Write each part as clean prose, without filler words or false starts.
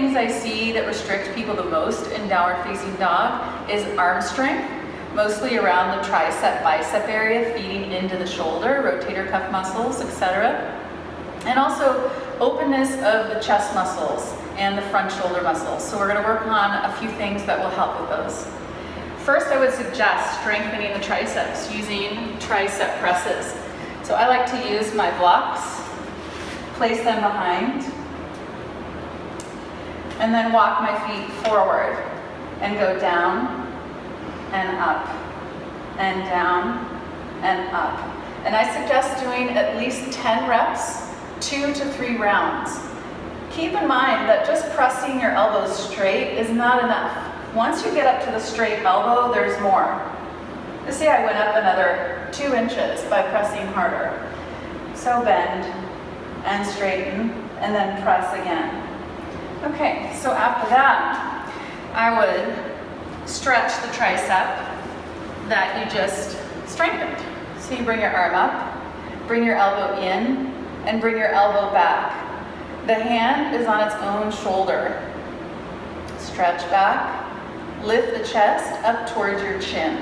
things I see that restrict people the most in downward facing dog is arm strength, mostly around the tricep, bicep area, feeding into the shoulder, rotator cuff muscles, etc. And also openness of the chest muscles and the front shoulder muscles. So we're going to work on a few things that will help with those. First, I would suggest strengthening the triceps using tricep presses. So I like to use my blocks, place them behind, and then walk my feet forward and go down and up and down and up. And I suggest doing at least 10 reps, 2 to 3 rounds. Keep in mind that just pressing your elbows straight is not enough. Once you get up to the straight elbow, there's more. Let's say I went up another 2 inches by pressing harder. So bend and straighten and then press again. Okay, so after that, I would stretch the tricep that you just strengthened. So you bring your arm up, bring your elbow in, and bring your elbow back. The hand is on its own shoulder. Stretch back, lift the chest up towards your chin,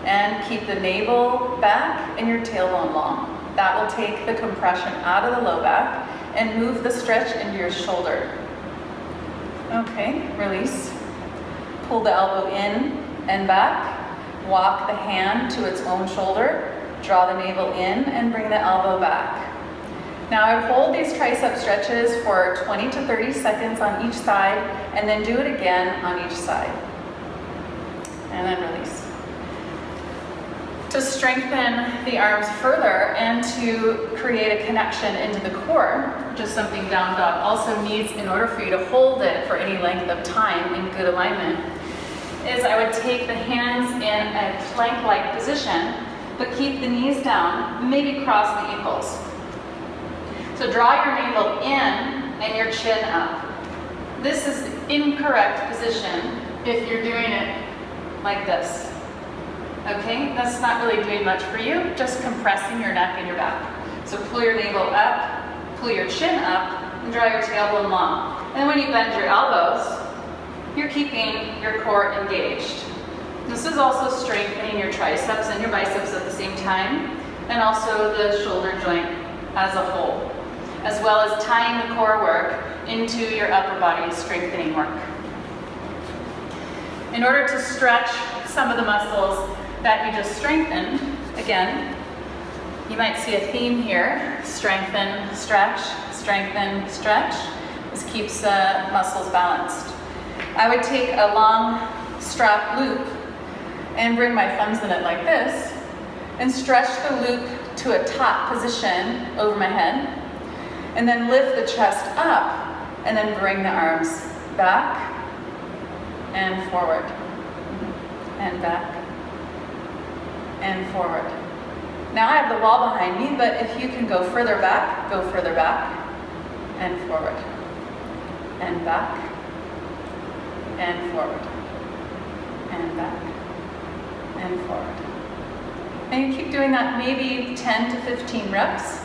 and keep the navel back and your tailbone long. That will take the compression out of the low back and move the stretch into your shoulder. Okay, release. Pull the elbow in and back. Walk the hand to its own shoulder. Draw the navel in and bring the elbow back. Now I would hold these tricep stretches for 20 to 30 seconds on each side and then do it again on each side. And then release. To strengthen the arms further and to create a connection into the core, which is something down dog also needs in order for you to hold it for any length of time in good alignment, is I would take the hands in a plank-like position, but keep the knees down, maybe cross the ankles. So draw your navel in and your chin up. This is the incorrect position if you're doing it like this. Okay, that's not really doing much for you, just compressing your neck and your back. So pull your navel up, pull your chin up, and draw your tailbone long. And when you bend your elbows, you're keeping your core engaged. This is also strengthening your triceps and your biceps at the same time, and also the shoulder joint as a whole, as well as tying the core work into your upper body strengthening work. In order to stretch some of the muscles that you just strengthened, again, you might see a theme here: strengthen, stretch, strengthen, stretch. This keeps muscles balanced. I would take a long strap loop and bring my thumbs in it like this and stretch the loop to a top position over my head, and then lift the chest up and then bring the arms back and forward and back and forward. Now I have the wall behind me, but if you can go further back and forward and back and forward and back and forward. And you keep doing that maybe 10 to 15 reps.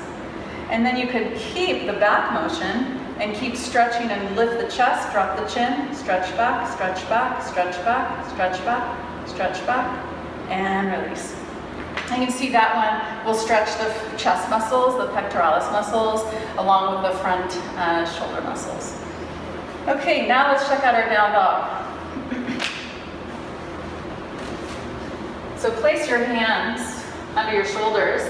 And then you could keep the back motion and keep stretching and lift the chest, drop the chin, stretch back, stretch back, stretch back, stretch back, stretch back, and release. And you can see that one will stretch the chest muscles, the pectoralis muscles, along with the front shoulder muscles. Okay, now let's check out our down dog. So place your hands under your shoulders,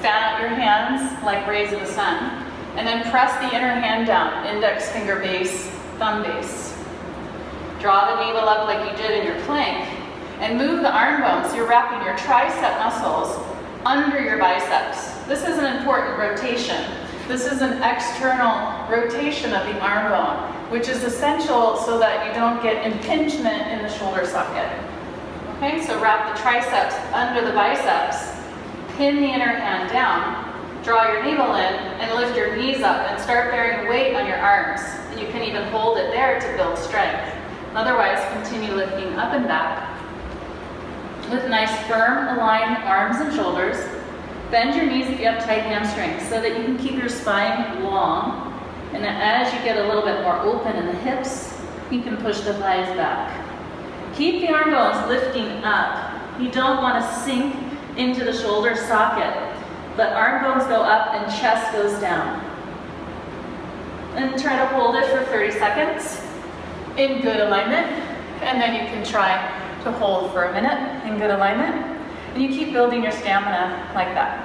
fan out your hands like rays of the sun, and then press the inner hand down, index finger base, thumb base. Draw the navel up like you did in your plank, and move the arm bones. You're wrapping your tricep muscles under your biceps. This is an important rotation. This is an external rotation of the arm bone, which is essential so that you don't get impingement in the shoulder socket. Okay, so wrap the triceps under the biceps, pin the inner hand down, draw your navel in, and lift your knees up and start bearing weight on your arms. And you can even hold it there to build strength. Otherwise, continue lifting up and back with nice firm aligned arms and shoulders. Bend your knees if you have tight hamstrings so that you can keep your spine long. And as you get a little bit more open in the hips You can push the thighs back. Keep the arm bones lifting up. You don't want to sink into the shoulder socket. Let arm bones go up and chest goes down. And try to hold it for 30 seconds in good alignment. And then you can try to hold for a minute in good alignment. And you keep building your stamina like that.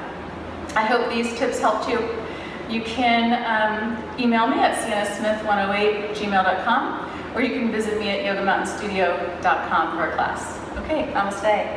I hope these tips helped you. You can email me at siennasmith108@gmail.com, or you can visit me at yogamountainstudio.com for a class. Okay, namaste.